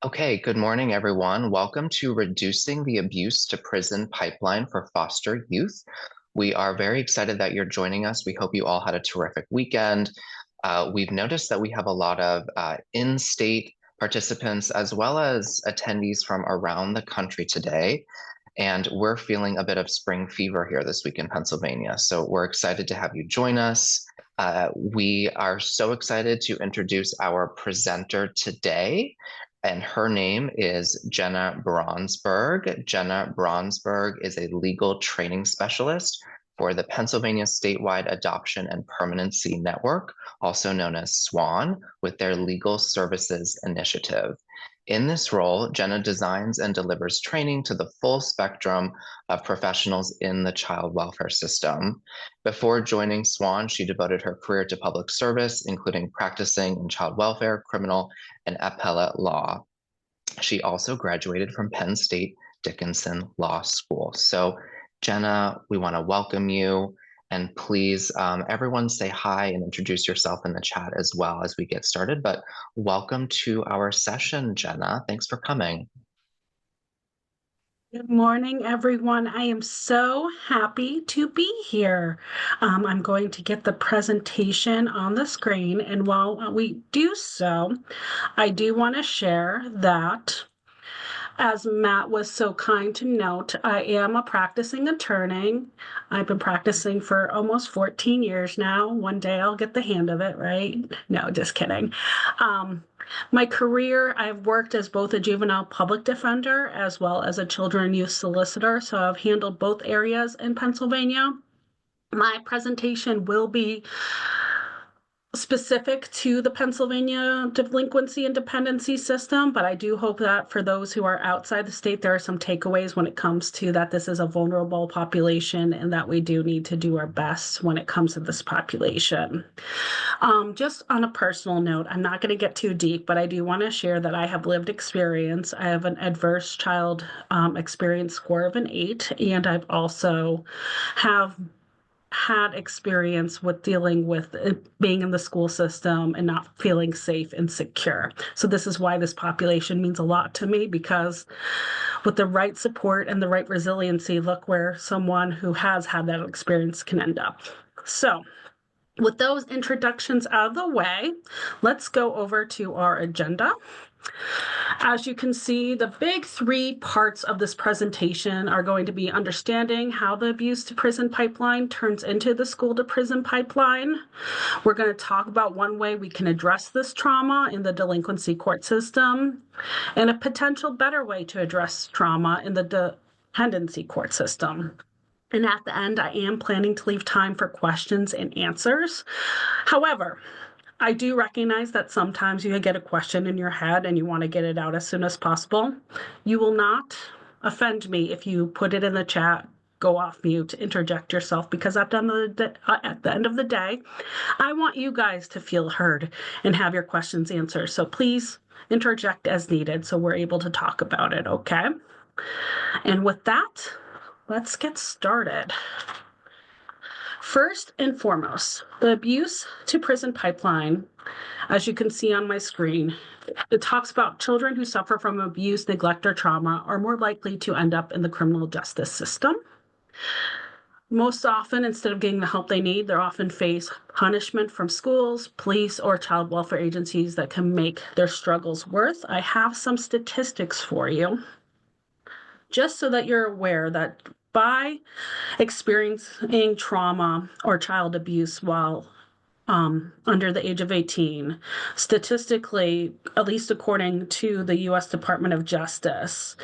Okay, good morning, everyone. Welcome to Reducing the Abuse to Prison Pipeline for Foster Youth. We are very excited that you're joining us. We hope you all had a terrific weekend. We've noticed that we have a lot of in-state participants as well as attendees from around the country today. And we're feeling a bit of spring fever here this week in Pennsylvania. So we're excited to have you join us. We are so excited to introduce our presenter today, and her name is Jena Braunsberg. Jena Braunsberg is a legal training specialist for the Pennsylvania Statewide Adoption and Permanency Network, also known as SWAN, with their Legal Services Initiative. In this role, Jena designs and delivers training to the full spectrum of professionals in the child welfare system. Before joining SWAN, she devoted her career to public service, including practicing in child welfare, criminal, and appellate law. She also graduated from Penn State Dickinson Law School. So, Jena, we want to welcome you. And please, everyone say hi and introduce yourself in the chat as well as we get started. But welcome to our session, Jena. Thanks for coming. Good morning, everyone. I am so happy to be here. I'm going to get the presentation on the screen, and while we do so, I do want to share that, as Matt was so kind to note, I am a practicing attorney. I've been practicing for almost 14 years now. One day I'll get the hang of it, right? No, just kidding. My career, I've worked as both a juvenile public defender as well as a children and youth solicitor, so I've handled both areas in Pennsylvania. My presentation will be specific to the Pennsylvania delinquency and dependency system, but I do hope that for those who are outside the state, there are some takeaways when it comes to that this is a vulnerable population and that we do need to do our best when it comes to this population. Just on a personal note, I'm not going to get too deep, but I do want to share that I have lived experience. I have an adverse child experience score of an 8, and I've also have had experience with dealing with being in the school system and not feeling safe and secure. So this is why this population means a lot to me, because with the right support and the right resiliency, look where someone who has had that experience can end up. So with those introductions out of the way, let's go over to our agenda. As you can see, the big 3 parts of this presentation are going to be understanding how the abuse to prison pipeline turns into the school to prison pipeline. We're going to talk about one way we can address this trauma in the delinquency court system and a potential better way to address trauma in the dependency court system. And at the end, I am planning to leave time for questions and answers. However, I do recognize that sometimes you get a question in your head and you want to get it out as soon as possible. You will not offend me if you put it in the chat, go off mute, interject yourself, because at the end of the day, I want you guys to feel heard and have your questions answered. So please interject as needed so we're able to talk about it, okay? And with that, let's get started. First and foremost, the abuse to prison pipeline, as you can see on my screen, it talks about children who suffer from abuse, neglect, or trauma are more likely to end up in the criminal justice system. Most often, instead of getting the help they need, they often face punishment from schools, police, or child welfare agencies that can make their struggles worse. I have some statistics for you, just so that you're aware that by experiencing trauma or child abuse while under the age of 18, statistically, at least according to the U.S. Department of Justice,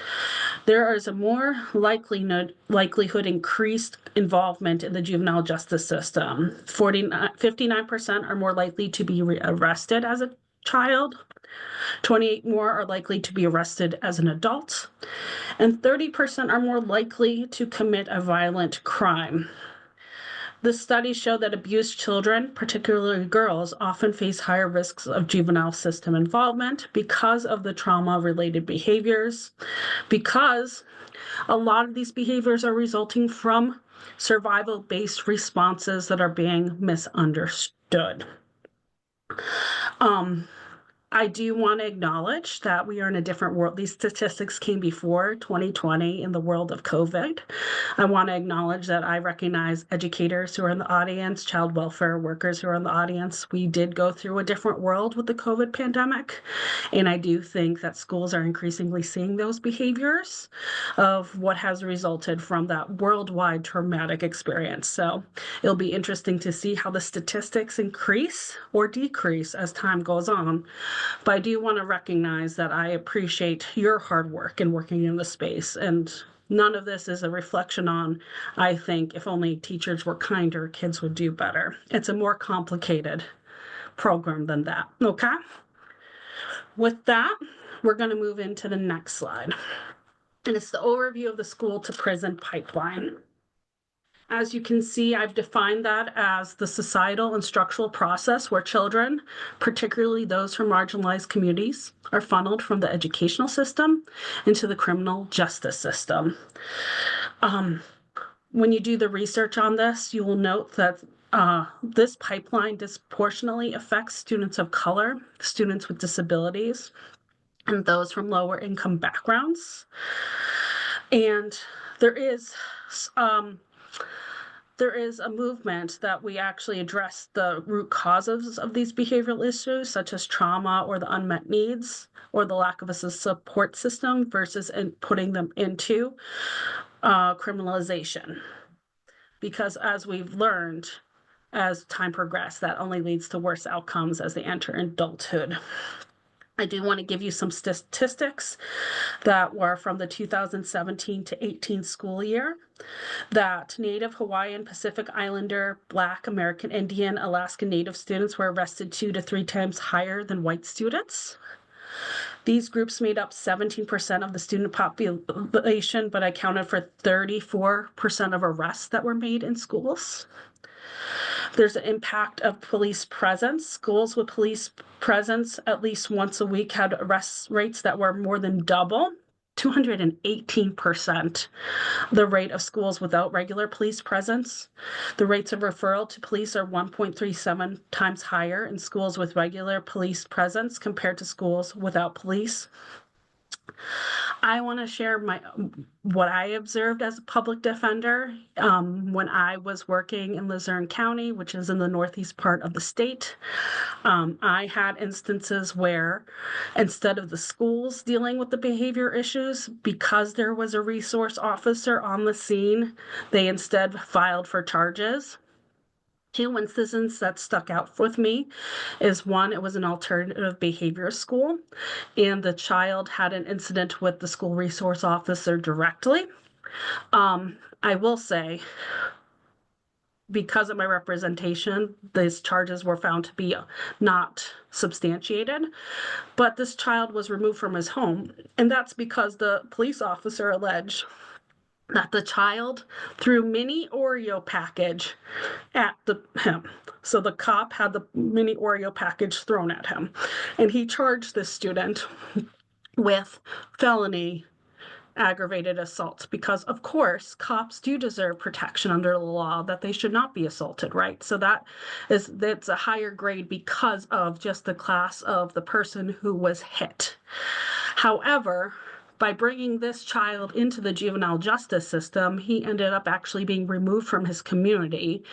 there is a more likelihood increased involvement in the juvenile justice system. 59% are more likely to be arrested as a child. 28 more are likely to be arrested as an adult, and 30% are more likely to commit a violent crime. The studies show that abused children, particularly girls, often face higher risks of juvenile system involvement because of the trauma-related behaviors, because a lot of these behaviors are resulting from survival-based responses that are being misunderstood. I do want to acknowledge that we are in a different world. These statistics came before 2020 in the world of COVID. I want to acknowledge that I recognize educators who are in the audience, child welfare workers who are in the audience. We did go through a different world with the COVID pandemic. And I do think that schools are increasingly seeing those behaviors of what has resulted from that worldwide traumatic experience. So it'll be interesting to see how the statistics increase or decrease as time goes on. But I do want to recognize that I appreciate your hard work in working in the space. And none of this is a reflection on, I think, if only teachers were kinder, kids would do better. It's a more complicated program than that. Okay? With that, we're going to move into the next slide. And it's the overview of the school to prison pipeline. As you can see, I've defined that as the societal and structural process where children, particularly those from marginalized communities, are funneled from the educational system into the criminal justice system. When you do the research on this, you will note that this pipeline disproportionately affects students of color, students with disabilities, and those from lower income backgrounds. And there is a movement that we actually address the root causes of these behavioral issues, such as trauma or the unmet needs or the lack of a support system versus putting them into criminalization. Because as we've learned, as time progressed, that only leads to worse outcomes as they enter adulthood. I do want to give you some statistics that were from the 2017 to 18 school year, that Native Hawaiian, Pacific Islander, Black, American Indian, Alaska Native students were arrested 2 to 3 times higher than white students. These groups made up 17% of the student population, but accounted for 34% of arrests that were made in schools. There's an impact of police presence. Schools with police presence at least once a week had arrest rates that were more than double, 218%, the rate of schools without regular police presence. The rates of referral to police are 1.37 times higher in schools with regular police presence compared to schools without police. I want to share what I observed as a public defender when I was working in Luzerne County, which is in the northeast part of the state. I had instances where instead of the schools dealing with the behavior issues, because there was a resource officer on the scene, they instead filed for charges. 2 instances that stuck out with me is one, it was an alternative behavior school, and the child had an incident with the school resource officer directly. I will say, because of my representation, these charges were found to be not substantiated, but this child was removed from his home, and that's because the police officer alleged that the child threw mini Oreo package at him. So the cop had the mini Oreo package thrown at him, and he charged this student with felony aggravated assault because, of course, cops do deserve protection under the law, that they should not be assaulted, right? So that's a higher grade because of just the class of the person who was hit. However, by bringing this child into the juvenile justice system, he ended up actually being removed from his community,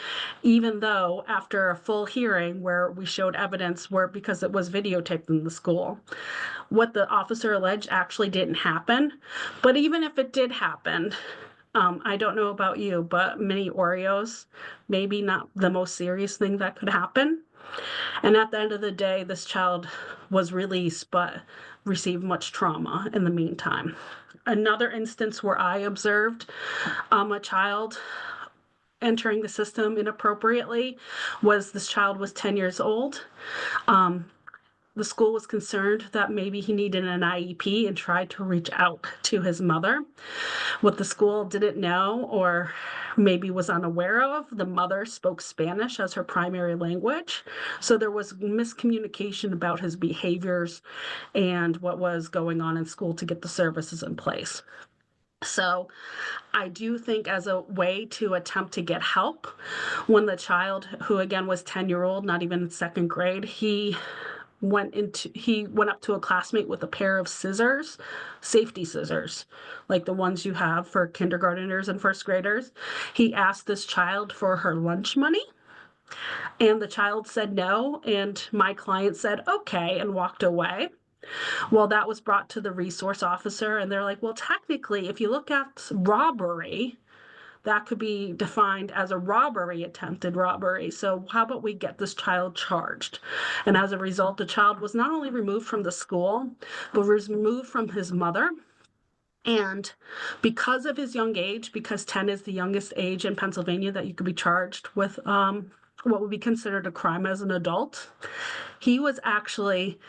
even though after a full hearing where we showed evidence because it was videotaped in the school, what the officer alleged actually didn't happen. But even if it did happen, I don't know about you, but mini Oreos, maybe not the most serious thing that could happen. And at the end of the day, this child was released, but received much trauma in the meantime. Another instance where I observed a child entering the system inappropriately was this child was 10 years old. The school was concerned that maybe he needed an IEP and tried to reach out to his mother. What the school didn't know or maybe was unaware of, the mother spoke Spanish as her primary language. So there was miscommunication about his behaviors and what was going on in school to get the services in place. So I do think as a way to attempt to get help, when the child, who again was 10-year-old, not even in second grade, he went up to a classmate with a pair of scissors, safety scissors, like the ones you have for kindergarteners and first graders. He asked this child for her lunch money, and the child said no, and my client said okay and walked away. Well, that was brought to the resource officer, and they're like, well, technically, if you look at robbery, that could be defined as a robbery, attempted robbery. So how about we get this child charged? And as a result, the child was not only removed from the school, but was removed from his mother. And because of his young age, because 10 is the youngest age in Pennsylvania that you could be charged with what would be considered a crime as an adult, he was actually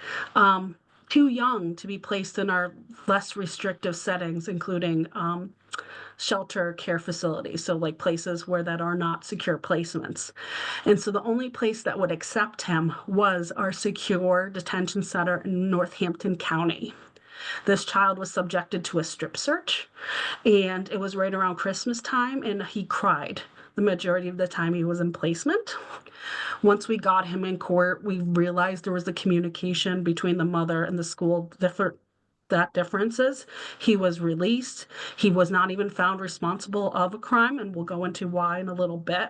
too young to be placed in our less restrictive settings, including shelter care facilities, so like places where that are not secure placements. And so the only place that would accept him was our secure detention center in Northampton County. This child was subjected to a strip search, and it was right around Christmas time, and he cried the majority of the time he was in placement. Once we got him in court, we realized there was the communication between the mother and the school differences. He was released. He was not even found responsible of a crime, and we'll go into why in a little bit.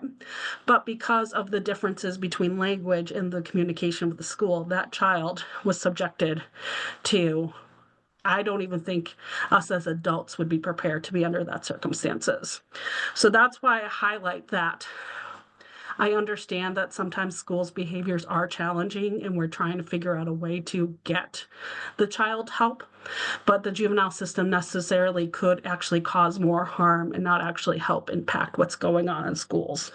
But because of the differences between language and the communication with the school, that child was subjected to, I don't even think us as adults would be prepared to be under that circumstances. So that's why I highlight that. I understand that sometimes schools' behaviors are challenging and we're trying to figure out a way to get the child help, but the juvenile system necessarily could actually cause more harm and not actually help impact what's going on in schools.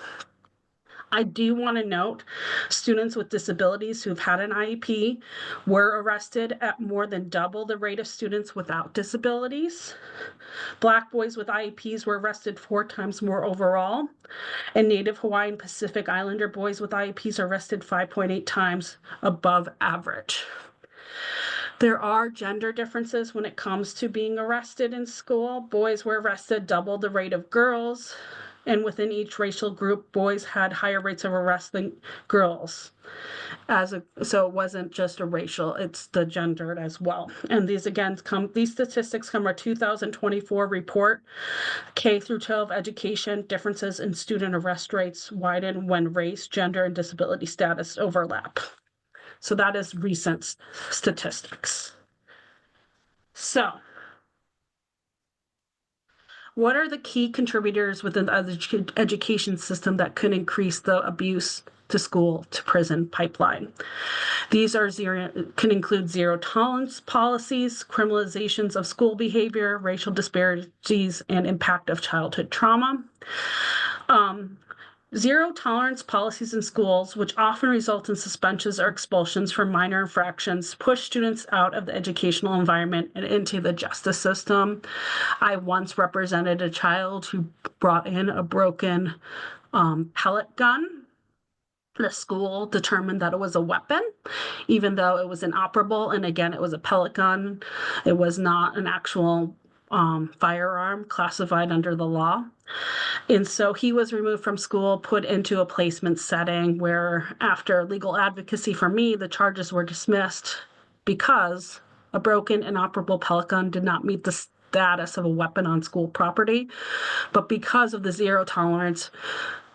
I do want to note students with disabilities who've had an IEP were arrested at more than double the rate of students without disabilities. Black boys with IEPs were arrested 4 times more overall, and Native Hawaiian Pacific Islander boys with IEPs are arrested 5.8 times above average. There are gender differences when it comes to being arrested in school. Boys were arrested double the rate of girls, and within each racial group, boys had higher rates of arrest than girls. So it wasn't just a racial, it's the gendered as well. And these statistics come from our 2024 report, K through 12 education differences in student arrest rates widen when race, gender, and disability status overlap. So that is recent statistics. So what are the key contributors within the education system that could increase the abuse to school to prison pipeline? These can include zero tolerance policies, criminalizations of school behavior, racial disparities, and impact of childhood trauma. Zero tolerance policies in schools, which often result in suspensions or expulsions for minor infractions, push students out of the educational environment and into the justice system. I once represented a child who brought in a broken pellet gun. The school determined that it was a weapon, even though it was inoperable. And again, it was a pellet gun. It was not an actual firearm classified under the law. And so he was removed from school, put into a placement setting where, after legal advocacy for me, the charges were dismissed because a broken, inoperable pellet gun did not meet the status of a weapon on school property. But because of the zero tolerance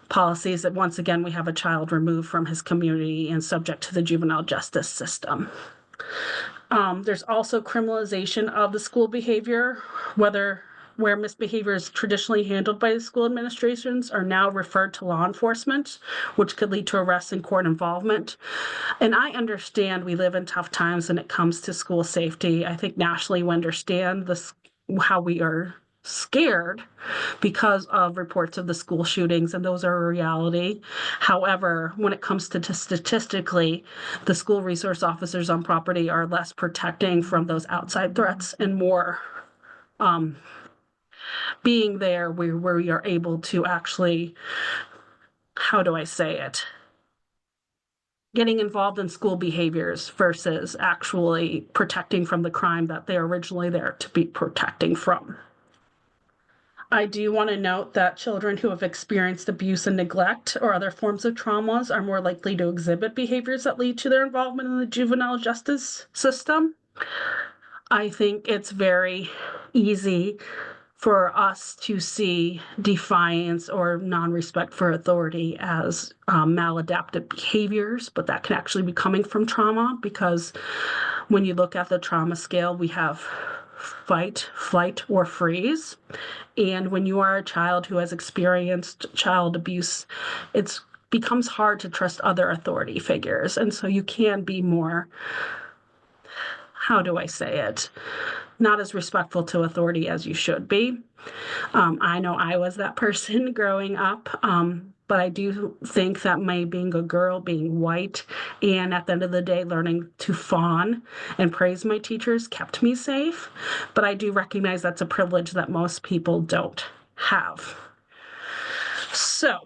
policies, that once again, we have a child removed from his community and subject to the juvenile justice system. There's also criminalization of the school behavior, where misbehavior is traditionally handled by the school administrations are now referred to law enforcement, which could lead to arrests and court involvement. And I understand we live in tough times when it comes to school safety. I think nationally we understand how we are scared because of reports of the school shootings, and those are a reality. However, when it comes to statistically, the school resource officers on property are less protecting from those outside threats and more being there where we are able to actually, how do I say it? Getting involved in school behaviors versus actually protecting from the crime that they're originally there to be protecting from. I do want to note that children who have experienced abuse and neglect or other forms of traumas are more likely to exhibit behaviors that lead to their involvement in the juvenile justice system. I think it's very easy for us to see defiance or non-respect for authority as maladaptive behaviors, but that can actually be coming from trauma, because when you look at the trauma scale, we have fight, flight, or freeze. And when you are a child who has experienced child abuse, it becomes hard to trust other authority figures. And so you can be more, how do I say it, not as respectful to authority as you should be. I know I was that person growing up, but I do think that my being a girl, being white, and at the end of the day, learning to fawn and praise my teachers kept me safe. But I do recognize that's a privilege that most people don't have. So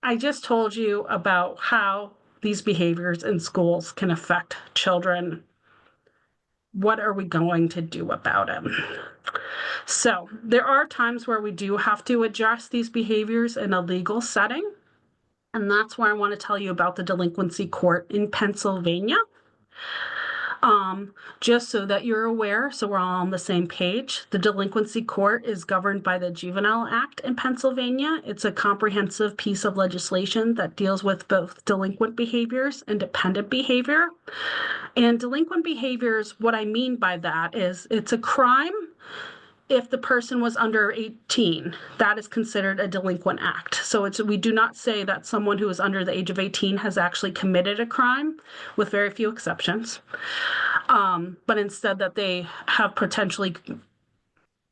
I just told you about how these behaviors in schools can affect children. What are we going to do about it? So there are times where we do have to address these behaviors in a legal setting. And that's where I want to tell you about the delinquency court in Pennsylvania. Just so that you're aware, so we're all on the same page, the delinquency court is governed by the Juvenile Act in Pennsylvania. It's a comprehensive piece of legislation that deals with both delinquent behaviors and dependent behavior. And delinquent behaviors, what I mean by that is it's a crime if the person was under 18, that is considered a delinquent act. So we do not say that someone who is under the age of 18 has actually committed a crime, with very few exceptions, but instead that they have potentially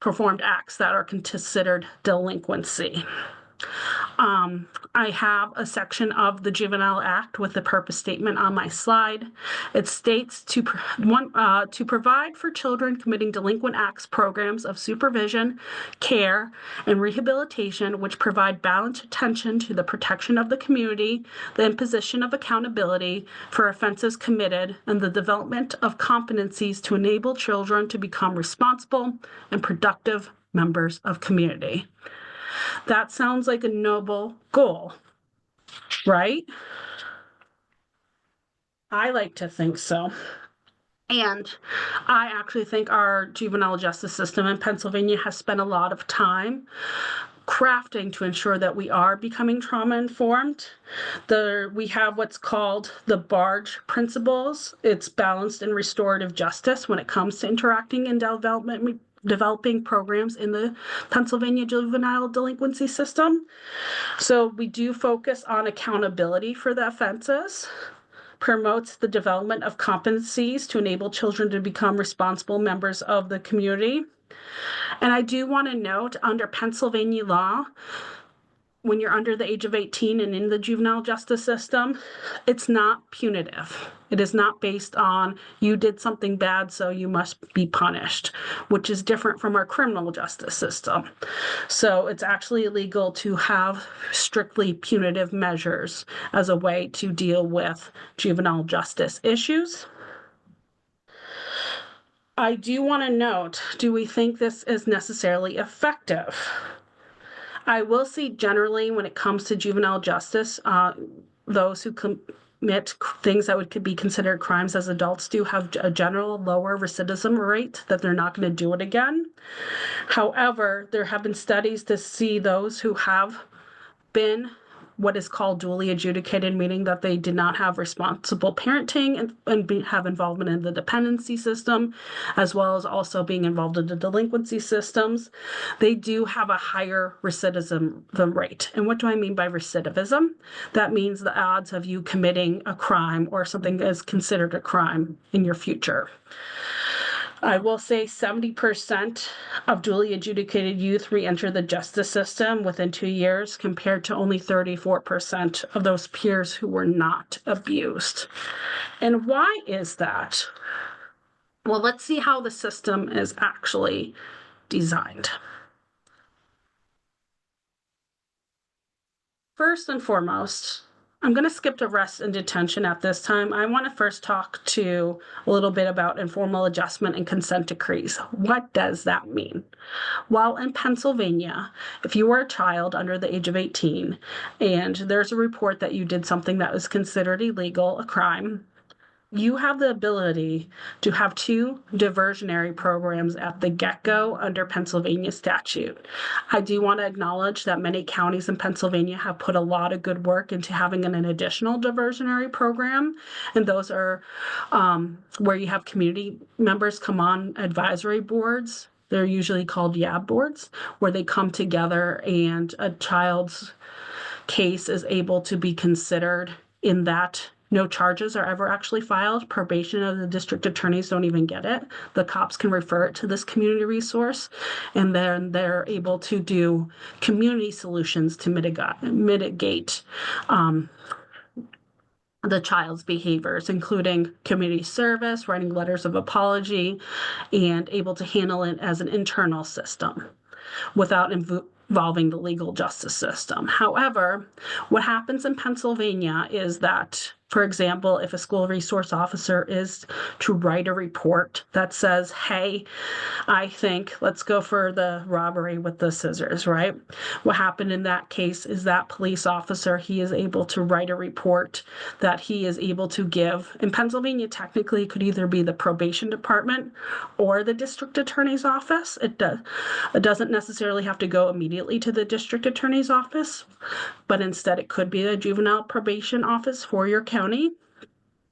performed acts that are considered delinquency. I have a section of the Juvenile Act with the purpose statement on my slide. It states to provide for children committing delinquent acts programs of supervision, care, and rehabilitation which provide balanced attention to the protection of the community, the imposition of accountability for offenses committed, and the development of competencies to enable children to become responsible and productive members of community. That sounds like a noble goal, right? I like to think so. And I actually think our juvenile justice system in Pennsylvania has spent a lot of time crafting to ensure that we are becoming trauma-informed. We have what's called the BARGE principles. It's balanced and restorative justice when it comes to interacting in developing programs in the Pennsylvania juvenile delinquency system. So we do focus on accountability for the offenses, promotes the development of competencies to enable children to become responsible members of the community. And I do want to note, under Pennsylvania law, when you're under the age of 18 and in the juvenile justice system, it's not punitive. It is not based on you did something bad, so you must be punished, which is different from our criminal justice system. So it's actually illegal to have strictly punitive measures as a way to deal with juvenile justice issues. I do want to note, do we think this is necessarily effective? I will say generally when it comes to juvenile justice, those who commit things that could be considered crimes as adults do have a general lower recidivism rate, that they're not going to do it again. However, there have been studies to see those who have been what is called duly adjudicated, meaning that they did not have responsible parenting and have involvement in the dependency system, as well as also being involved in the delinquency systems. They do have a higher recidivism rate. And what do I mean by recidivism? That means the odds of you committing a crime or something that is considered a crime in your future. I will say 70% of duly adjudicated youth re-enter the justice system within 2 years, compared to only 34% of those peers who were not abused. And why is that? Well, let's see how the system is actually designed. First and foremost, I'm going to skip arrest and detention at this time. I want to first talk to a little bit about informal adjustment and consent decrees. What does that mean? Well, in Pennsylvania, if you were a child under the age of 18 and there's a report that you did something that was considered illegal, a crime, you have the ability to have 2 diversionary programs at the get-go under Pennsylvania statute. I do want to acknowledge that many counties in Pennsylvania have put a lot of good work into having an additional diversionary program, and those are where you have community members come on advisory boards. They're usually called YAB boards, where they come together and a child's case is able to be considered in that. No charges are ever actually filed. Probation of the district attorneys don't even get it. The cops can refer it to this community resource, and then they're able to do community solutions to mitigate the child's behaviors, including community service, writing letters of apology, and able to handle it as an internal system without involving the legal justice system. However, what happens in Pennsylvania is that, for example, if a school resource officer is to write a report that says, hey, I think let's go for the robbery with the scissors, right? What happened in that case is that police officer, he is able to write a report that he is able to give. In Pennsylvania, technically, it could either be the probation department or the district attorney's office. It doesn't necessarily have to go immediately to the district attorney's office, but instead it could be the juvenile probation office for your county.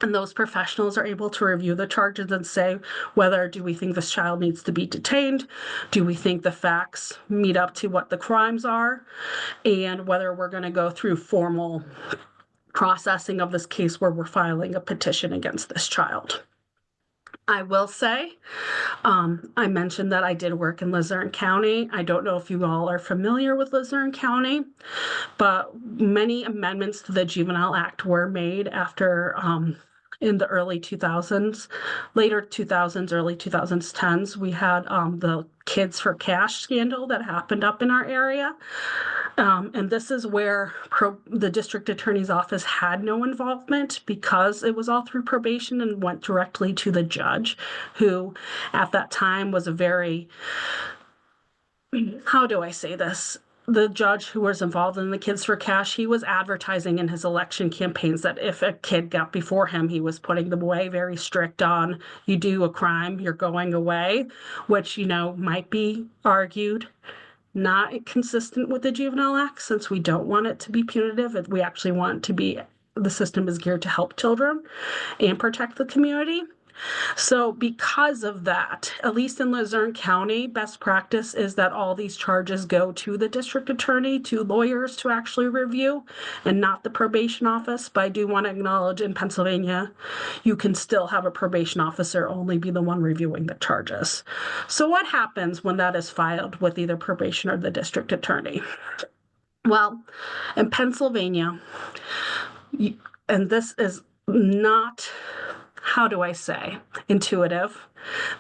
And those professionals are able to review the charges and say, whether do we think this child needs to be detained? Do we think the facts meet up to what the crimes are? And whether we're going to go through formal processing of this case where we're filing a petition against this child. I will say, I mentioned that I did work in Luzerne County. I don't know if you all are familiar with Luzerne County, but many amendments to the Juvenile Act were made after in the early 2000s, later 2000s, early 2010s. We had the Kids for Cash scandal that happened up in our area. And this is where the district attorney's office had no involvement because it was all through probation and went directly to the judge, who at that time was a very, how do I say this? The judge who was involved in the Kids for Cash, he was advertising in his election campaigns that if a kid got before him, he was putting them away, very strict on, you do a crime, you're going away, which, might be argued not consistent with the Juvenile Act, since we don't want it to be punitive. We actually want it to be, the system is geared to help children and protect the community. So because of that, at least in Luzerne County, best practice is that all these charges go to the district attorney, to lawyers to actually review, and not the probation office. But I do want to acknowledge in Pennsylvania, you can still have a probation officer only be the one reviewing the charges. So what happens when that is filed with either probation or the district attorney? Well, in Pennsylvania, and this is not, how do I say, intuitive,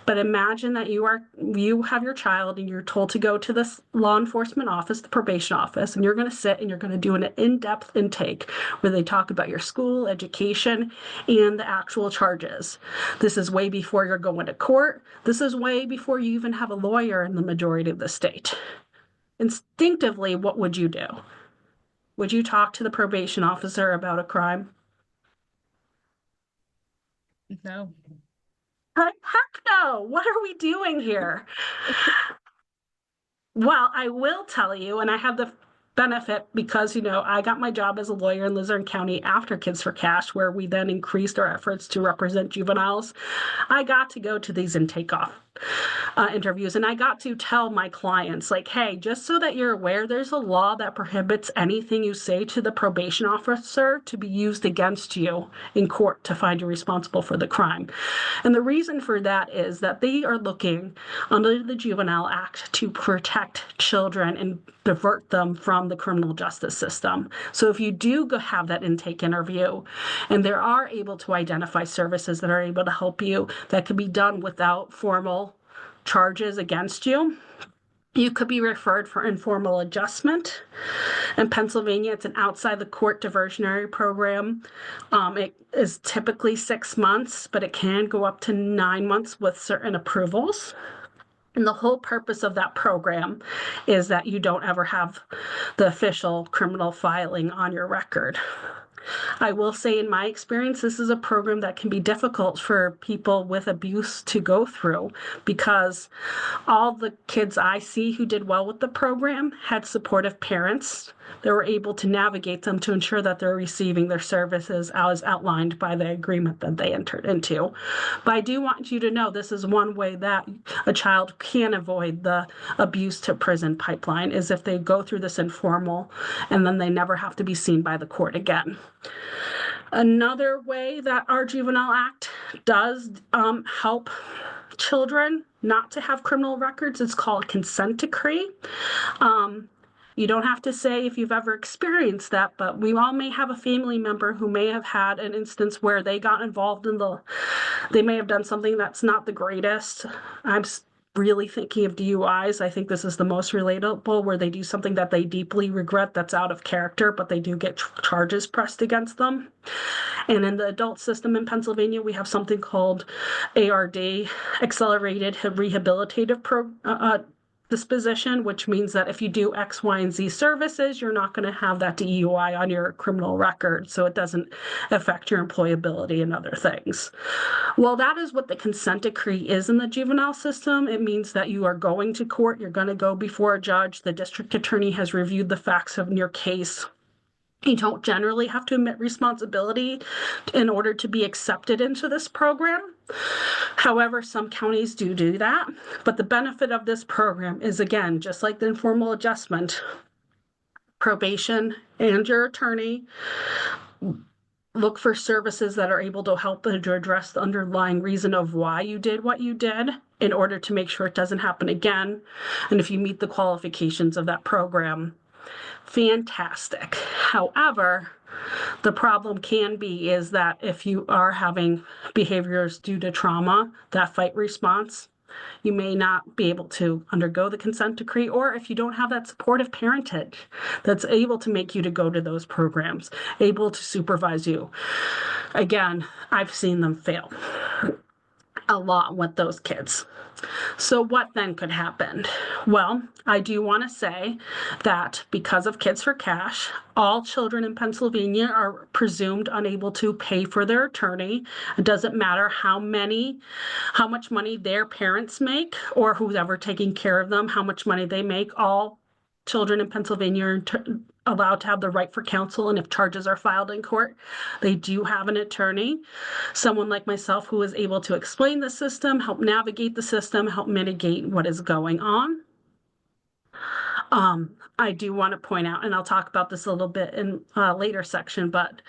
but imagine that you have your child and you're told to go to this law enforcement office, the probation office, and you're going to sit and you're going to do an in-depth intake where they talk about your school, education, and the actual charges. This is way before you're going to court. This is way before you even have a lawyer in the majority of the state. Instinctively, what would you do? Would you talk to the probation officer about a crime? No. Heck no. What are we doing here? Well, I will tell you, and I have the benefit because, I got my job as a lawyer in Luzerne County after Kids for Cash, where we then increased our efforts to represent juveniles. I got to go to these intake interviews, and I got to tell my clients, like, hey, just so that you're aware, there's a law that prohibits anything you say to the probation officer to be used against you in court to find you responsible for the crime. And the reason for that is that they are looking under the Juvenile Act to protect children and divert them from the criminal justice system. So if you do have that intake interview and they are able to identify services that are able to help you, that can be done without formal charges against you, You could be referred for informal adjustment. In Pennsylvania, it's an outside the court diversionary program. It is typically 6 months, but it can go up to 9 months with certain approvals. And the whole purpose of that program is that you don't ever have the official criminal filing on your record. I will say, in my experience, this is a program that can be difficult for people with abuse to go through, because all the kids I see who did well with the program had supportive parents that were able to navigate them to ensure that they're receiving their services as outlined by the agreement that they entered into. But I do want you to know this is one way that a child can avoid the abuse to prison pipeline, is if they go through this informal and then they never have to be seen by the court again. Another way that our Juvenile Act does help children not to have criminal records is called consent decree. You don't have to say if you've ever experienced that, but we all may have a family member who may have had an instance where they got involved in they may have done something that's not the greatest. I'm really thinking of DUIs. I think this is the most relatable, where they do something that they deeply regret that's out of character, but they do get charges pressed against them. And in the adult system in Pennsylvania, we have something called ARD, Accelerated Rehabilitative Disposition, which means that if you do X, Y, and Z services, you're not going to have that DUI on your criminal record, so it doesn't affect your employability and other things. Well, that is what the consent decree is in the juvenile system. It means that you are going to court, you're going to go before a judge, the district attorney has reviewed the facts of your case. You don't generally have to admit responsibility in order to be accepted into this program. However, some counties do that. But the benefit of this program is, again, just like the informal adjustment, probation and your attorney look for services that are able to help to address the underlying reason of why you did what you did in order to make sure it doesn't happen again. And if you meet the qualifications of that program, fantastic. However, the problem can be is that if you are having behaviors due to trauma, that fight response, you may not be able to undergo the consent decree, or if you don't have that supportive parentage that's able to make you to go to those programs, able to supervise you. Again, I've seen them fail a lot with those kids. So what then could happen? Well, I do want to say that because of Kids for Cash, all children in Pennsylvania are presumed unable to pay for their attorney. It doesn't matter how much money their parents make or who's ever taking care of them, how much money they make. All children in Pennsylvania are allowed to have the right for counsel, and if charges are filed in court, they do have an attorney, someone like myself who is able to explain the system, help navigate the system, help mitigate what is going on. I do want to point out, and I'll talk about this a little bit in a later section, but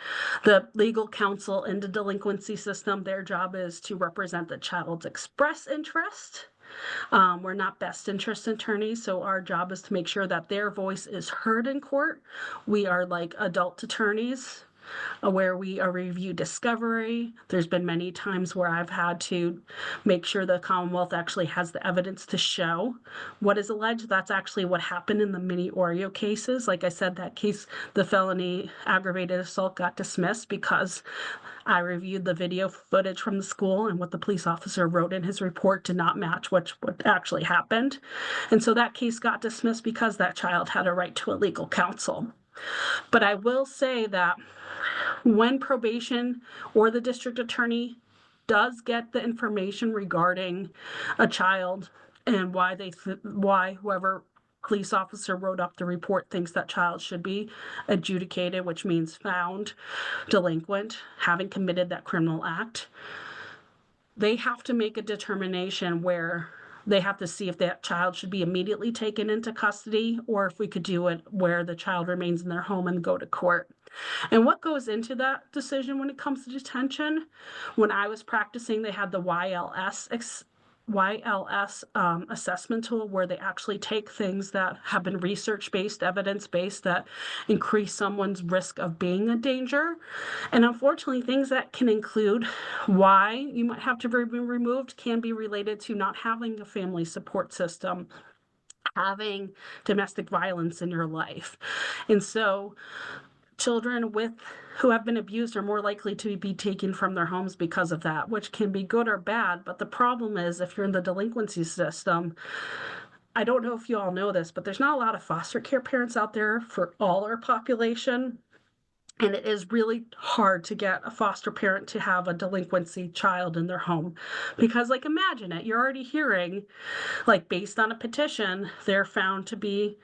the legal counsel in the delinquency system, their job is to represent the child's express interest. We're not best interest attorneys, so our job is to make sure that their voice is heard in court. We are like adult attorneys, where we review discovery. There's been many times where I've had to make sure the Commonwealth actually has the evidence to show what is alleged. That's actually what happened in the mini Oreo cases. Like I said, that case, the felony aggravated assault, got dismissed because I reviewed the video footage from the school, and what the police officer wrote in his report did not match what actually happened. And so that case got dismissed because that child had a right to a legal counsel. But I will say that when probation or the district attorney does get the information regarding a child and why whoever police officer wrote up the report thinks that child should be adjudicated, which means found delinquent, having committed that criminal act, they have to make a determination where they have to see if that child should be immediately taken into custody, or if we could do it where the child remains in their home and go to court. And what goes into that decision when it comes to detention? When I was practicing, they had the YLS assessment tool, where they actually take things that have been research-based, evidence-based, that increase someone's risk of being a danger. And unfortunately, things that can include why you might have to be removed can be related to not having a family support system, having domestic violence in your life. And so children who have been abused are more likely to be taken from their homes because of that, which can be good or bad. But the problem is, if you're in the delinquency system, I don't know if you all know this, but there's not a lot of foster care parents out there for all our population. And it is really hard to get a foster parent to have a delinquency child in their home. Because, like, imagine it, you're already hearing, like, based on a petition, they're found to be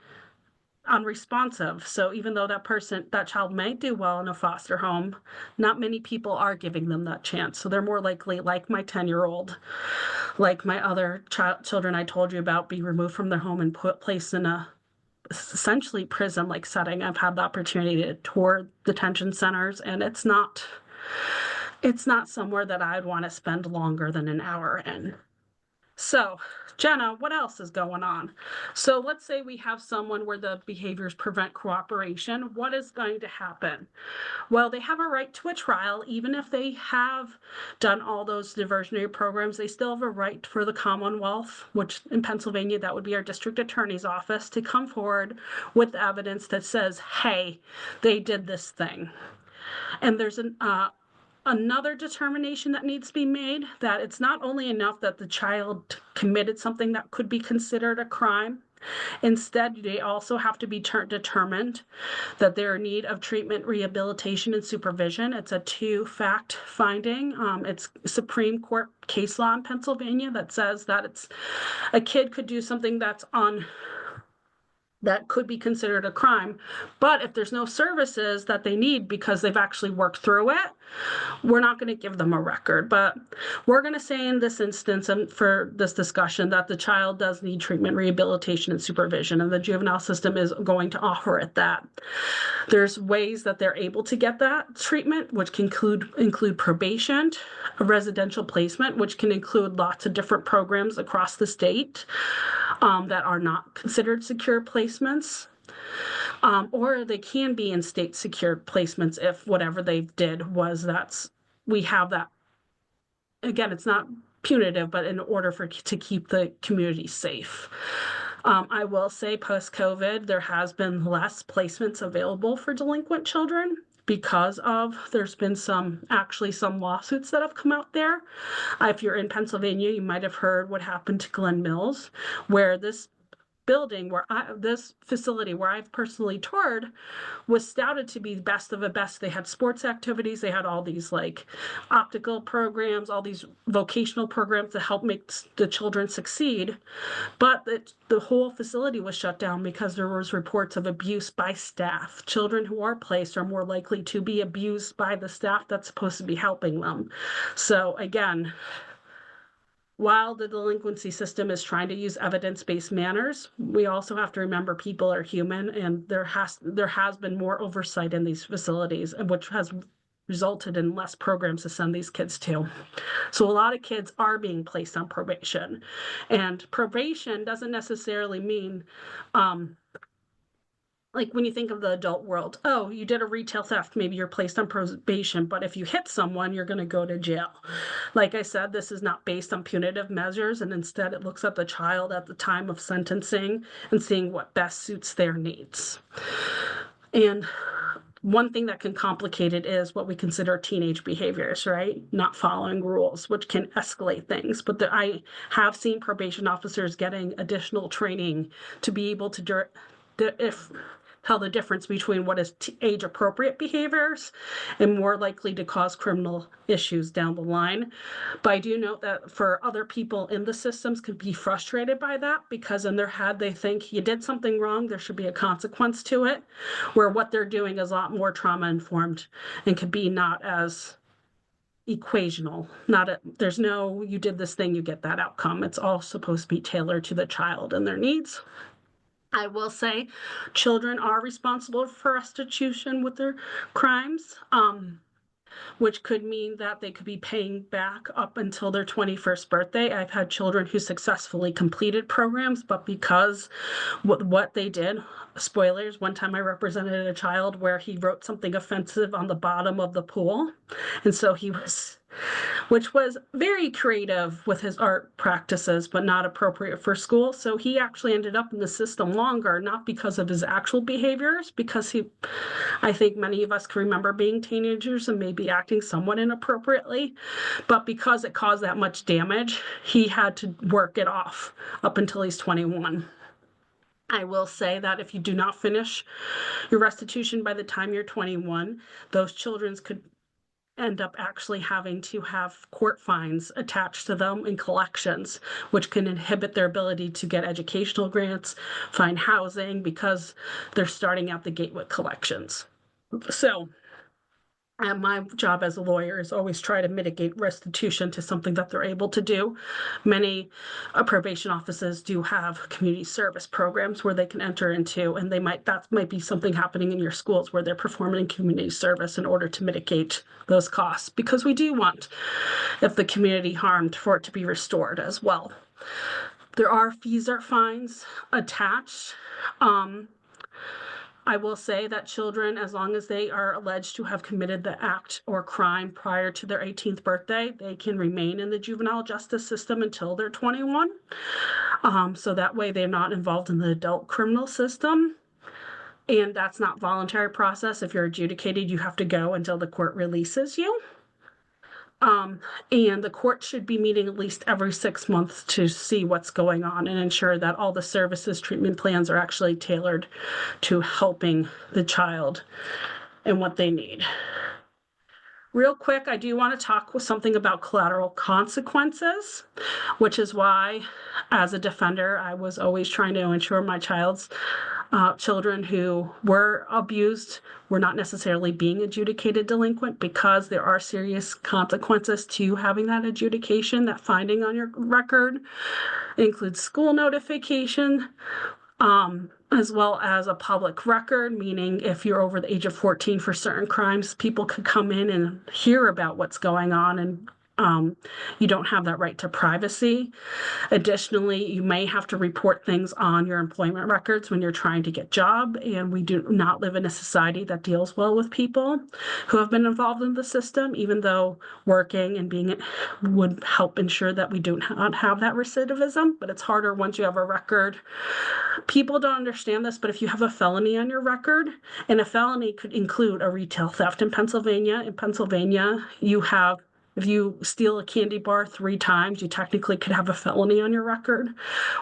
unresponsive. So even though that child might do well in a foster home, not many people are giving them that chance. So they're more likely, like my 10-year-old, like my other children I told you about, be removed from their home and placed in a essentially prison-like setting. I've had the opportunity to tour detention centers, and it's not somewhere that I'd want to spend longer than an hour in. So, Jenna, what else is going on? So let's say we have someone where the behaviors prevent cooperation. What is going to happen? Well, they have a right to a trial. Even if they have done all those diversionary programs, they still have a right for the Commonwealth, which in Pennsylvania, that would be our district attorney's office, to come forward with evidence that says, hey, they did this thing. And there's another determination that needs to be made, that it's not only enough that the child committed something that could be considered a crime. Instead, they also have to be determined that they're in need of treatment, rehabilitation, and supervision. It's a 2-fact finding. It's Supreme Court case law in Pennsylvania that says that a kid could do something that could be considered a crime. But if there's no services that they need because they've actually worked through it, we're not going to give them a record. But we're going to say in this instance, and for this discussion, that the child does need treatment, rehabilitation, and supervision, and the juvenile system is going to offer it that. There's ways that they're able to get that treatment, which can include probation, a residential placement, which can include lots of different programs across the state that are not considered secure placements. Or they can be in state secured placements if whatever they did was we have that. Again, it's not punitive, but in order to keep the community safe. I will say post-COVID, there has been less placements available for delinquent children because there's been some lawsuits that have come out there. If you're in Pennsylvania, you might have heard what happened to Glen Mills, where this facility where I've personally toured was stouted to be the best of the best. They had sports activities. They had all these like optical programs, all these vocational programs to help make the children succeed. But the whole facility was shut down because there was reports of abuse by staff. Children who are placed are more likely to be abused by the staff that's supposed to be helping them. So again, while the delinquency system is trying to use evidence-based manners, we also have to remember people are human, and there has been more oversight in these facilities, which has resulted in less programs to send these kids to. So a lot of kids are being placed on probation, and probation doesn't necessarily mean like when you think of the adult world, oh, you did a retail theft, maybe you're placed on probation, but if you hit someone, you're going to go to jail. Like I said, this is not based on punitive measures, and instead it looks at the child at the time of sentencing and seeing what best suits their needs. And one thing that can complicate it is what we consider teenage behaviors, right? Not following rules, which can escalate things. But I have seen probation officers getting additional training to be able to tell the difference between what is age-appropriate behaviors and more likely to cause criminal issues down the line. But I do note that for other people in the systems could be frustrated by that because in their head they think you did something wrong, there should be a consequence to it, where what they're doing is a lot more trauma-informed and could be not as equational. There's no, you did this thing, you get that outcome. It's all supposed to be tailored to the child and their needs. I will say children are responsible for restitution with their crimes, which could mean that they could be paying back up until their 21st birthday. I've had children who successfully completed programs, but because what they did, spoilers, one time I represented a child where he wrote something offensive on the bottom of the pool. And so he was which was very creative with his art practices, but not appropriate for school. So he actually ended up in the system longer, not because of his actual behaviors, because I think many of us can remember being teenagers and maybe acting somewhat inappropriately, but because it caused that much damage, he had to work it off up until he's 21. I will say that if you do not finish your restitution by the time you're 21, those children could end up actually having to have court fines attached to them in collections, which can inhibit their ability to get educational grants, find housing, because they're starting out the gate with collections. So, and my job as a lawyer is always try to mitigate restitution to something that they're able to do. Many probation offices do have community service programs where they can enter into, and that might be something happening in your schools where they're performing community service in order to mitigate those costs, because we do want, if the community harmed, for it to be restored as well. There are fees or fines attached. I will say that children, as long as they are alleged to have committed the act or crime prior to their 18th birthday, they can remain in the juvenile justice system until they're 21. So that way they're not involved in the adult criminal system. And that's not voluntary process. If you're adjudicated, you have to go until the court releases you. And the court should be meeting at least every 6 months to see what's going on and ensure that all the services, treatment plans are actually tailored to helping the child and what they need. Real quick, I do want to talk with something about collateral consequences, which is why, as a defender, I was always trying to ensure my children who were abused were not necessarily being adjudicated delinquent, because there are serious consequences to having that adjudication. That finding on your record includes school notification, as well as a public record, meaning if you're over the age of 14 for certain crimes, people could come in and hear about what's going on, and you don't have that right to privacy. Additionally, you may have to report things on your employment records when you're trying to get a job, and we do not live in a society that deals well with people who have been involved in the system, even though working and being would help ensure that we do not have that recidivism, but it's harder once you have a record. People don't understand this, but if you have a felony on your record, and a felony could include a retail theft in Pennsylvania, if you steal a candy bar 3 times, you technically could have a felony on your record,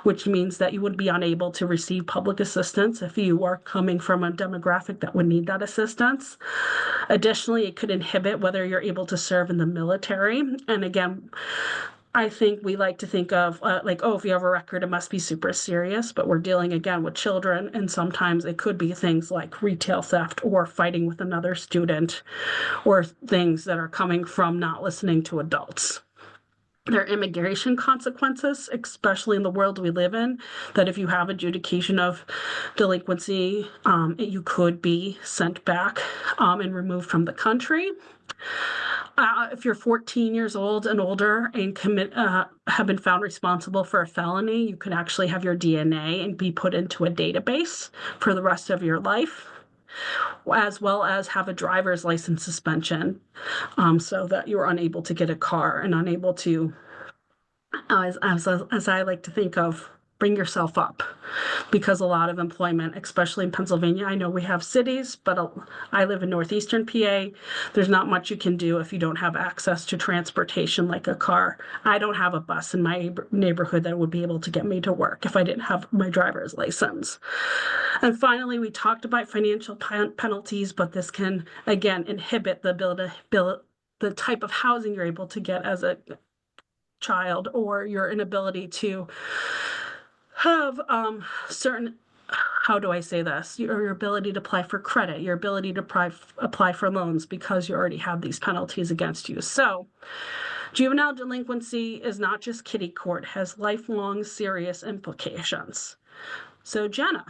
which means that you would be unable to receive public assistance if you are coming from a demographic that would need that assistance. Additionally, it could inhibit whether you're able to serve in the military. And again, I think we like to think of if you have a record, it must be super serious, but we're dealing again with children, and sometimes it could be things like retail theft or fighting with another student, or things that are coming from not listening to adults. There are immigration consequences, especially in the world we live in, that if you have adjudication of delinquency, you could be sent back and removed from the country. If you're 14 years old and older and have been found responsible for a felony, you can actually have your DNA and be put into a database for the rest of your life, as well as have a driver's license suspension, so that you're unable to get a car and unable to, as I like to think of, bring yourself up, because a lot of employment, especially in Pennsylvania, I know we have cities, but I live in northeastern PA. There's not much you can do if you don't have access to transportation like a car. I don't have a bus in my neighborhood that would be able to get me to work if I didn't have my driver's license. And finally, we talked about financial penalties, but this can, again, inhibit the ability, the type of housing you're able to get as a child, or your inability to have certain, how do I say this? Your ability to apply for credit, your ability to apply for loans, because you already have these penalties against you. So juvenile delinquency is not just kiddie court, has lifelong serious implications. So Jena,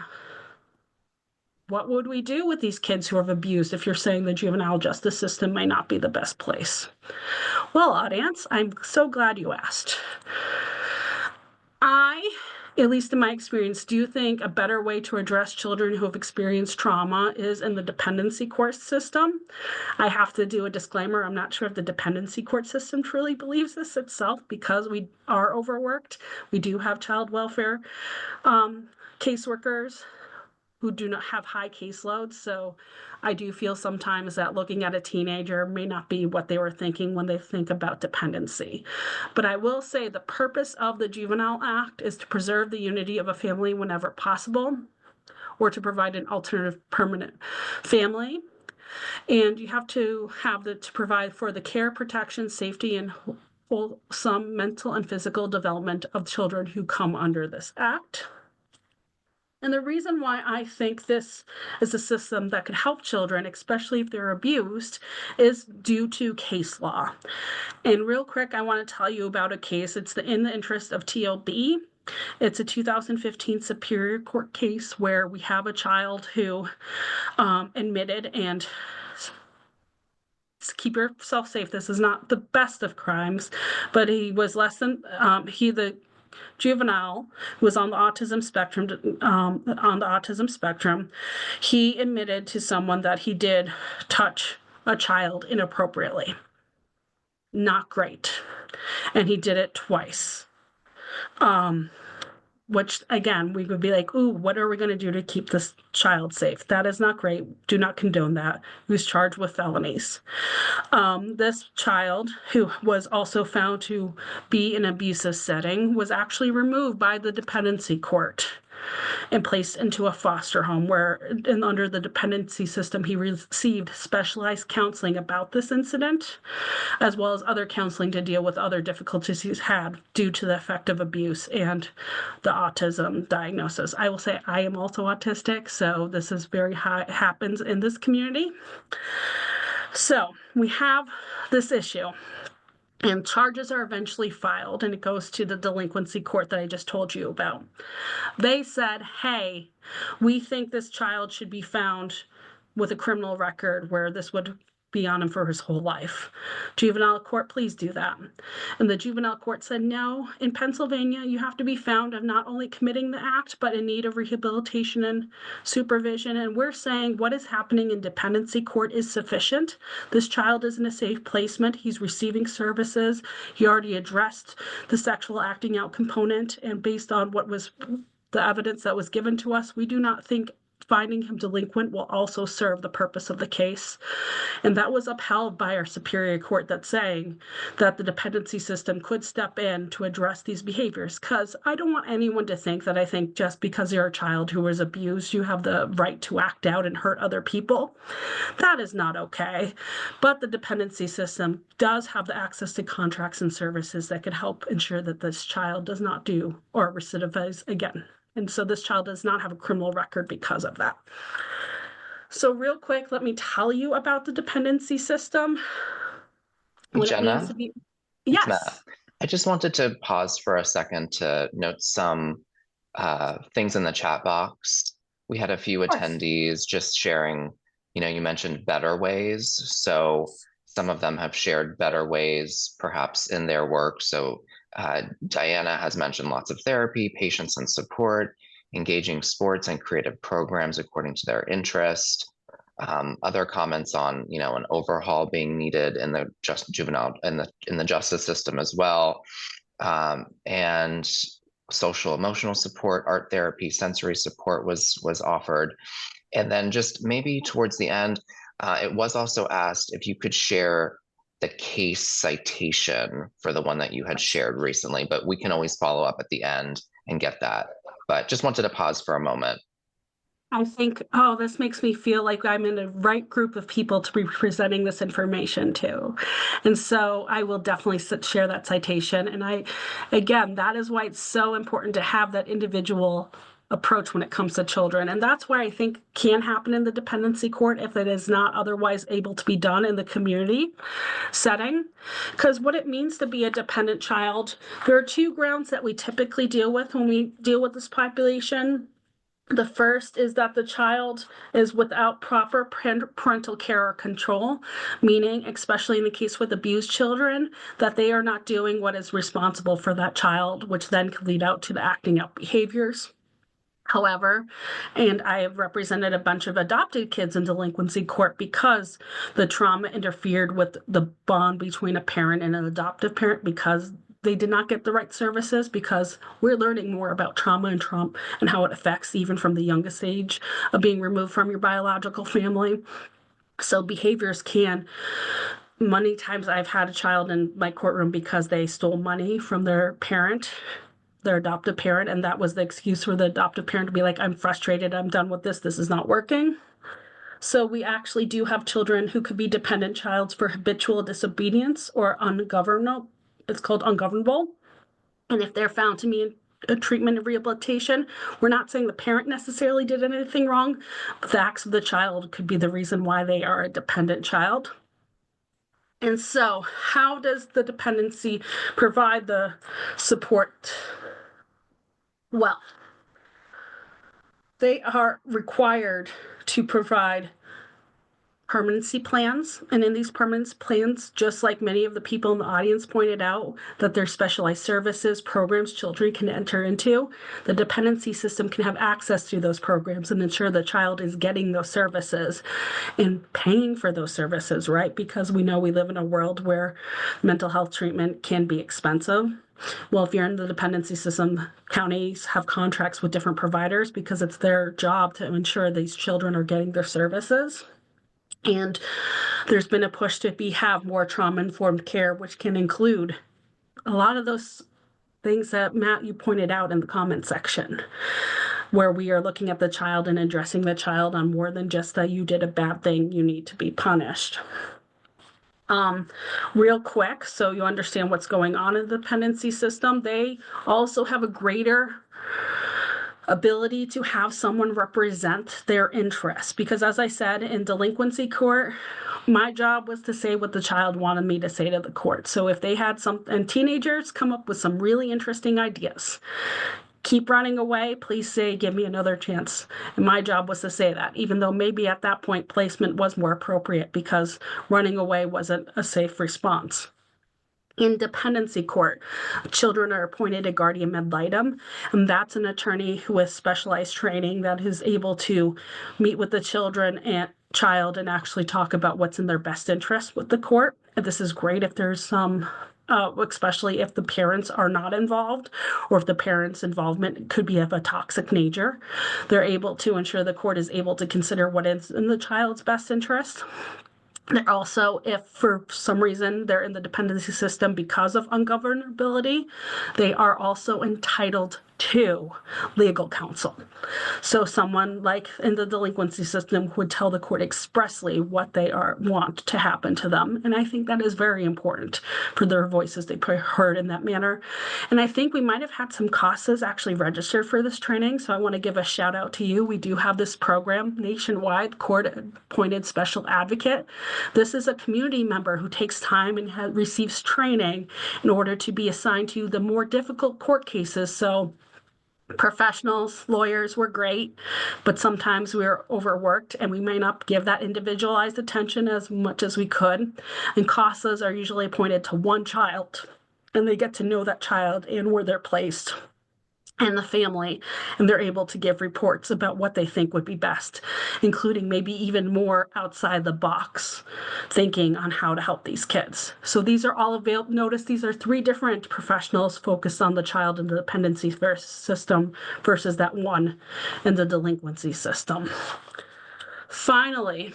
what would we do with these kids who have abused if you're saying the juvenile justice system may not be the best place? Well, audience, I'm so glad you asked. at least in my experience, do you think a better way to address children who have experienced trauma is in the dependency court system? I have to do a disclaimer. I'm not sure if the dependency court system truly believes this itself because we are overworked. We do have child welfare caseworkers who do not have high caseloads. So I do feel sometimes that looking at a teenager may not be what they were thinking when they think about dependency. But I will say the purpose of the Juvenile Act is to preserve the unity of a family whenever possible, or to provide an alternative permanent family. And you have to have to provide for the care, protection, safety, and wholesome mental and physical development of children who come under this act. And the reason why I think this is a system that could help children, especially if they're abused, is due to case law. And real quick, I want to tell you about a case. It's in the interest of TLB. It's a 2015 Superior Court case where we have a child who admitted, and keep yourself safe, this is not the best of crimes, but he was less than, the juvenile who was on the autism spectrum, he admitted to someone that he did touch a child inappropriately. Not great. And he did it twice. Which again, we would be like, ooh, what are we going to do to keep this child safe? That is not great. Do not condone that. He was charged with felonies. This child, who was also found to be in an abusive setting, was actually removed by the dependency court and placed into a foster home where, and under the dependency system, he received specialized counseling about this incident, as well as other counseling to deal with other difficulties he's had due to the effect of abuse and the autism diagnosis. I will say I am also autistic, so this is very high, happens in this community. So we have this issue. And charges are eventually filed, and it goes to the delinquency court that I just told you about. They said, hey, we think this child should be found with a criminal record where this would be on him for his whole life. Juvenile court, please do that. And the juvenile court said, no, in Pennsylvania, you have to be found of not only committing the act, but in need of rehabilitation and supervision. And we're saying what is happening in dependency court is sufficient. This child is in a safe placement. He's receiving services. He already addressed the sexual acting out component. And based on what was the evidence that was given to us, we do not think finding him delinquent will also serve the purpose of the case. And that was upheld by our Superior Court, that's saying that the dependency system could step in to address these behaviors. Because I don't want anyone to think that I think just because you're a child who was abused, you have the right to act out and hurt other people. That is not okay. But the dependency system does have the access to contracts and services that could help ensure that this child does not do or recidivize again. And so this child does not have a criminal record because of that. So real quick, let me tell you about the dependency system. Jena, Yes. I just wanted to pause for a second to note some things in the chat box. We had a few attendees just sharing, you mentioned better ways. So some of them have shared better ways perhaps in their work. So Diana has mentioned lots of therapy, patience and support, engaging sports and creative programs according to their interest. Other comments on, an overhaul being needed in the juvenile in the justice system as well, and social emotional support, art therapy, sensory support was offered, and then just maybe towards the end, it was also asked if you could share the case citation for the one that you had shared recently, but we can always follow up at the end and get that. But just wanted to pause for a moment. I think, this makes me feel like I'm in the right group of people to be presenting this information to. And so I will definitely share that citation. And again, that is why it's so important to have that individual approach when it comes to children. And that's why I think can happen in the dependency court if it is not otherwise able to be done in the community setting. Because what it means to be a dependent child, there are two grounds that we typically deal with when we deal with this population. The first is that the child is without proper parental care or control, meaning, especially in the case with abused children, that they are not doing what is responsible for that child, which then can lead out to the acting out behaviors. However, and I have represented a bunch of adopted kids in delinquency court because the trauma interfered with the bond between a parent and an adoptive parent because they did not get the right services, because we're learning more about trauma and how it affects even from the youngest age of being removed from your biological family. So behaviors can, many times I've had a child in my courtroom because they stole money from their parent, their adoptive parent, and that was the excuse for the adoptive parent to be like, I'm frustrated, I'm done with this is not working. So we actually do have children who could be dependent childs for habitual disobedience or ungovernable. It's called ungovernable. And if they're found to be in treatment and rehabilitation, we're not saying the parent necessarily did anything wrong, but the acts of the child could be the reason why they are a dependent child. And so how does the dependency provide the support? Well, they are required to provide permanency plans. And in these permanence plans, just like many of the people in the audience pointed out, that there's specialized services, programs children can enter into, the dependency system can have access to those programs and ensure the child is getting those services and paying for those services, right? Because we know we live in a world where mental health treatment can be expensive. Well, if you're in the dependency system, counties have contracts with different providers because it's their job to ensure these children are getting their services. And there's been a push to have more trauma-informed care, which can include a lot of those things that, Matt, you pointed out in the comment section, where we are looking at the child and addressing the child on more than just that you did a bad thing, you need to be punished. Real quick, so you understand what's going on in the dependency system, they also have a greater ability to have someone represent their interests. Because as I said, in delinquency court, my job was to say what the child wanted me to say to the court. So if they had and teenagers come up with some really interesting ideas, keep running away, please say, give me another chance. And my job was to say that, even though maybe at that point placement was more appropriate because running away wasn't a safe response. In dependency court, children are appointed a guardian ad litem, and that's an attorney with specialized training that is able to meet with the child and actually talk about what's in their best interest with the court. And this is great if there's some, especially if the parents are not involved, or if the parents' involvement could be of a toxic nature. They're able to ensure the court is able to consider what is in the child's best interest. They're also, if for some reason they're in the dependency system because of ungovernability, they are also entitled to legal counsel. So someone like in the delinquency system would tell the court expressly what they want to happen to them. And I think that is very important for their voices to be heard in that manner. And I think we might have had some CASAs actually registered for this training. So I want to give a shout out to you. We do have this program nationwide, court-appointed special advocate. This is a community member who takes time and receives training in order to be assigned to the more difficult court cases. So professionals, lawyers were great, but sometimes we're overworked and we may not give that individualized attention as much as we could. And CASAs are usually appointed to one child, and they get to know that child and where they're placed and the family, and they're able to give reports about what they think would be best, including maybe even more outside the box thinking on how to help these kids. So these are all available. Notice these are 3 different professionals focused on the child in the dependency system versus that one in the delinquency system. Finally,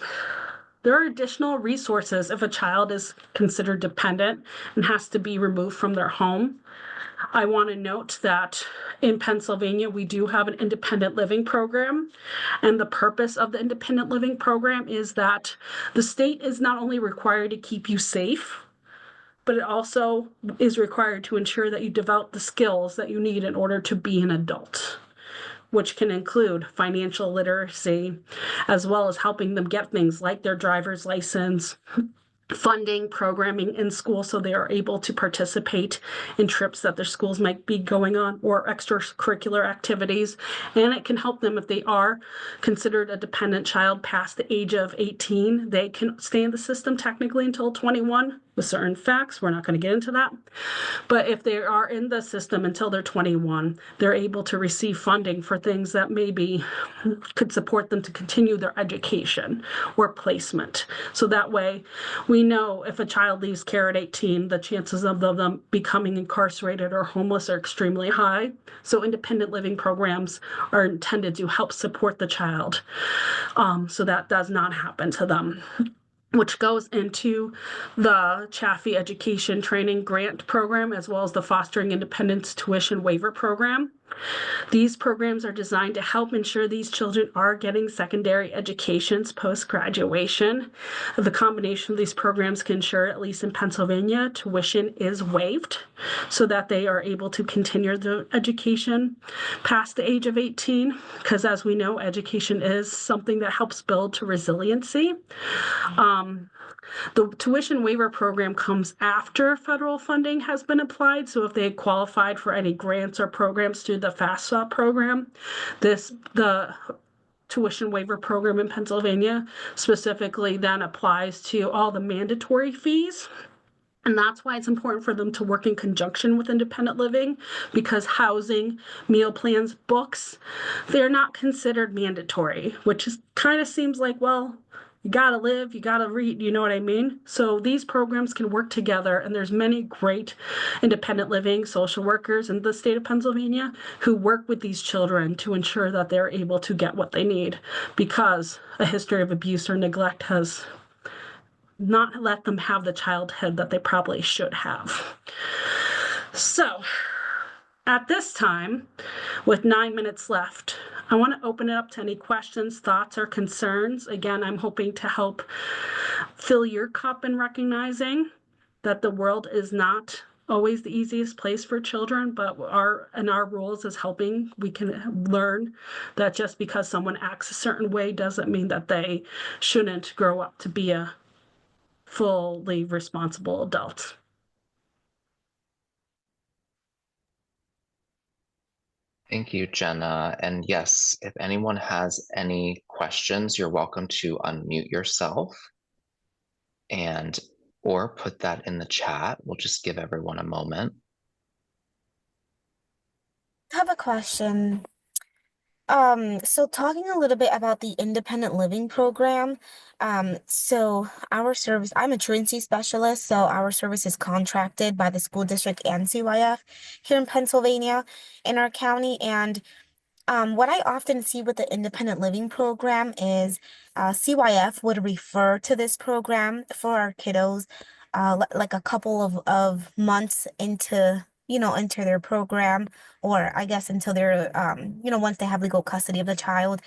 there are additional resources if a child is considered dependent and has to be removed from their home. I want to note that in Pennsylvania, we do have an independent living program. And the purpose of the independent living program is that the state is not only required to keep you safe, but it also is required to ensure that you develop the skills that you need in order to be an adult, which can include financial literacy, as well as helping them get things like their driver's license, funding, programming in school so they are able to participate in trips that their schools might be going on or extracurricular activities. And it can help them if they are considered a dependent child past the age of 18. They can stay in the system technically until 21 with certain facts. We're not going to get into that. But if they are in the system until they're 21, they're able to receive funding for things that maybe could support them to continue their education or placement. So that way, we know if a child leaves care at 18, the chances of them becoming incarcerated or homeless are extremely high. So independent living programs are intended to help support the child so that does not happen to them, which goes into the Chaffee Education Training Grant Program, as well as the Fostering Independence Tuition Waiver Program. These programs are designed to help ensure these children are getting secondary educations post-graduation. The combination of these programs can ensure, at least in Pennsylvania, tuition is waived so that they are able to continue their education past the age of 18, because as we know, education is something that helps build to resiliency. The tuition waiver program comes after federal funding has been applied. So if they qualified for any grants or programs through the FAFSA program, the tuition waiver program in Pennsylvania specifically then applies to all the mandatory fees. And that's why it's important for them to work in conjunction with independent living, because housing, meal plans, books, they're not considered mandatory, which is kind of seems like, well, you gotta live, you gotta read, you know what I mean? So these programs can work together, and there's many great independent living social workers in the state of Pennsylvania who work with these children to ensure that they're able to get what they need, because a history of abuse or neglect has not let them have the childhood that they probably should have. So at this time, with 9 minutes left, I want to open it up to any questions, thoughts, or concerns. Again, I'm hoping to help fill your cup in recognizing that the world is not always the easiest place for children, but our roles as helping, we can learn that just because someone acts a certain way doesn't mean that they shouldn't grow up to be a fully responsible adult. Thank you, Jenna. And yes, if anyone has any questions, you're welcome to unmute yourself and or put that in the chat. We'll just give everyone a moment. I have a question. So talking a little bit about the independent living program. So our service, I'm a truancy specialist, so our service is contracted by the school district and CYF here in Pennsylvania in our county. And what I often see with the independent living program is CYF would refer to this program for our kiddos like a couple of months into their program, or I guess until they're once they have legal custody of the child.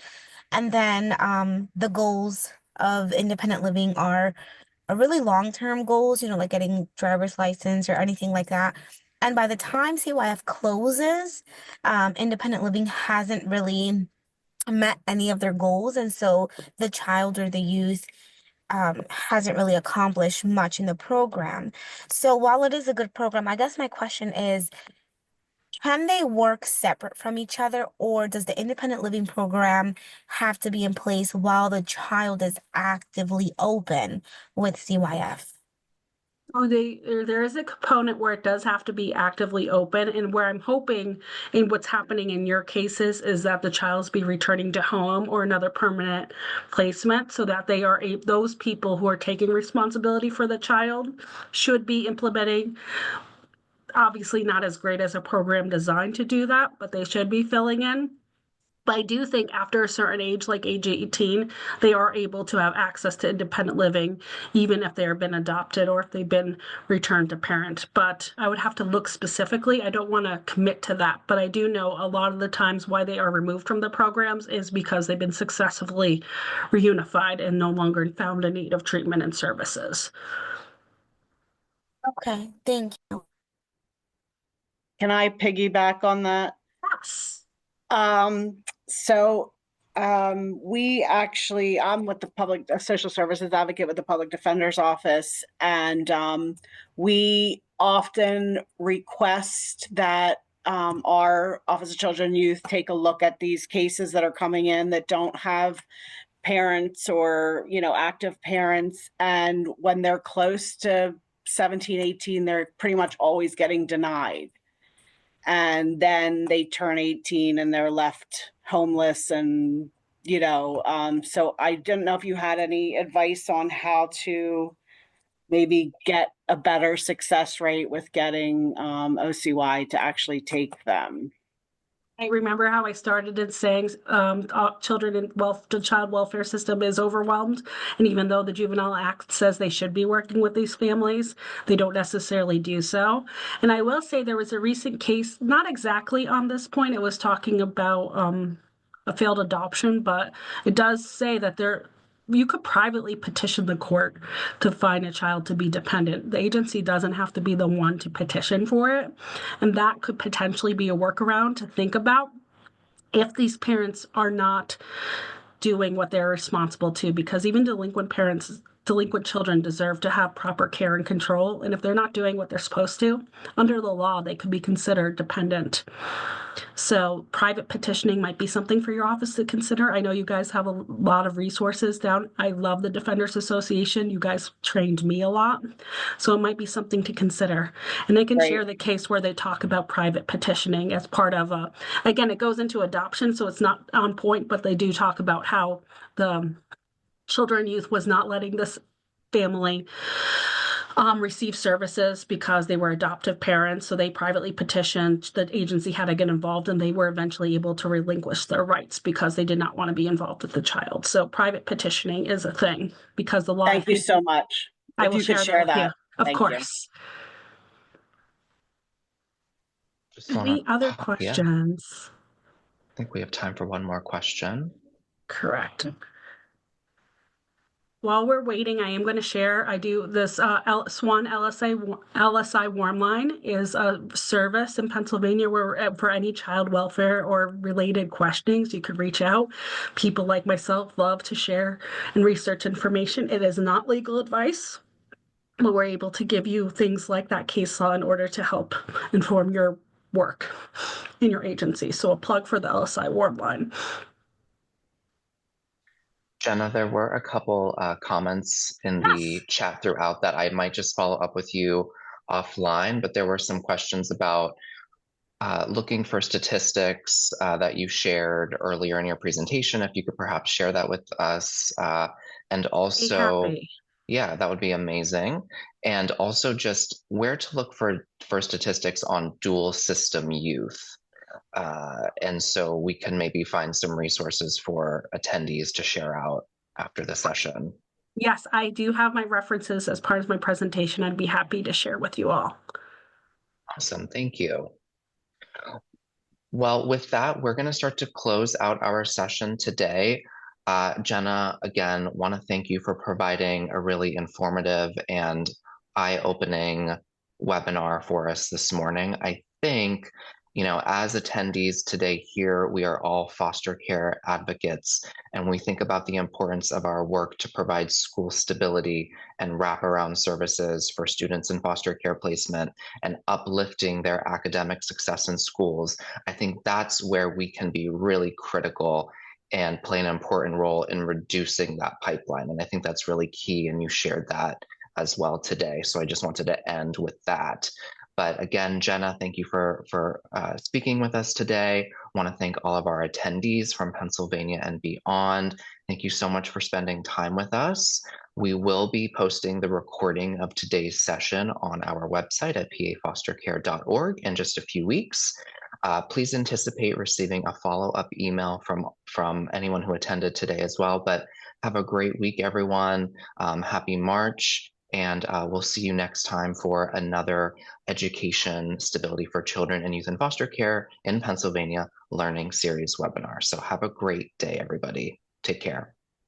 And then the goals of independent living are really long-term goals, like getting driver's license or anything like that. And by the time CYF closes, independent living hasn't really met any of their goals. And so the child or the youth hasn't really accomplished much in the program. So while it is a good program, I guess my question is, can they work separate from each other, or does the independent living program have to be in place while the child is actively open with CYF? Oh, there is a component where it does have to be actively open, and where I'm hoping in what's happening in your cases is that the child's be returning to home or another permanent placement, so that they are those people who are taking responsibility for the child should be implementing. Obviously not as great as a program designed to do that, but they should be filling in. But I do think after a certain age, like age 18, they are able to have access to independent living, even if they've been adopted or if they've been returned to parent. But I would have to look specifically. I don't want to commit to that. But I do know a lot of the times why they are removed from the programs is because they've been successfully reunified and no longer found in need of treatment and services. Okay, thank you. Can I piggyback on that? Yes. So I'm with the public social services advocate with the public defender's office, and we often request that our Office of Children and Youth take a look at these cases that are coming in that don't have parents or, active parents. And when they're close to 17, 18, they're pretty much always getting denied. And then they turn 18 and they're left homeless. And, so I didn't know if you had any advice on how to maybe get a better success rate with getting OCY to actually take them. I remember how I started in saying the child welfare system is overwhelmed. And even though the Juvenile Act says they should be working with these families, they don't necessarily do so. And I will say there was a recent case, not exactly on this point, it was talking about a failed adoption, but it does say that you could privately petition the court to find a child to be dependent. The agency doesn't have to be the one to petition for it. And that could potentially be a workaround to think about if these parents are not doing what they're responsible to, because even delinquent children deserve to have proper care and control. And if they're not doing what they're supposed to, under the law, they could be considered dependent. So private petitioning might be something for your office to consider. I know you guys have a lot of resources down. I love the Defenders Association. You guys trained me a lot. So it might be something to consider. And I can share the case where they talk about private petitioning as part of again, it goes into adoption, so it's not on point, but they do talk about how the Children and Youth was not letting this family receive services because they were adoptive parents. So they privately petitioned. The agency had to get involved, and they were eventually able to relinquish their rights because they did not want to be involved with the child. So private petitioning is a thing because the law. Thank you so much. I will share that. Of course. Any other questions? Yeah. I think we have time for one more question. Correct. While we're waiting, I am going to share, I do this SWAN LSI Warm Line is a service in Pennsylvania where for any child welfare or related questionings, you could reach out. People like myself love to share and research information. It is not legal advice, but we're able to give you things like that case law in order to help inform your work in your agency. So a plug for the LSI Warm Line. Jena, there were a couple comments in the chat throughout that I might just follow up with you offline, but there were some questions about looking for statistics that you shared earlier in your presentation. If you could perhaps share that with us. And also, yeah, that would be amazing. And also just where to look for statistics on dual system youth. And so we can maybe find some resources for attendees to share out after the session. Yes, I do have my references as part of my presentation. I'd be happy to share with you all. Awesome, thank you. Well, with that, we're going to start to close out our session today. Jena, again, want to thank you for providing a really informative and eye-opening webinar for us this morning. I think, as attendees today here, we are all foster care advocates, and we think about the importance of our work to provide school stability and wraparound services for students in foster care placement and uplifting their academic success in schools. I think that's where we can be really critical and play an important role in reducing that pipeline. And I think that's really key, and you shared that as well today. So I just wanted to end with that. But again, Jena, thank you for speaking with us today. I want to thank all of our attendees from Pennsylvania and beyond. Thank you so much for spending time with us. We will be posting the recording of today's session on our website at pafostercare.org in just a few weeks. Please anticipate receiving a follow-up email from anyone who attended today as well. But have a great week, everyone. Happy March. And we'll see you next time for another Education Stability for Children and Youth in Foster Care in Pennsylvania Learning Series webinar. So have a great day, everybody. Take care.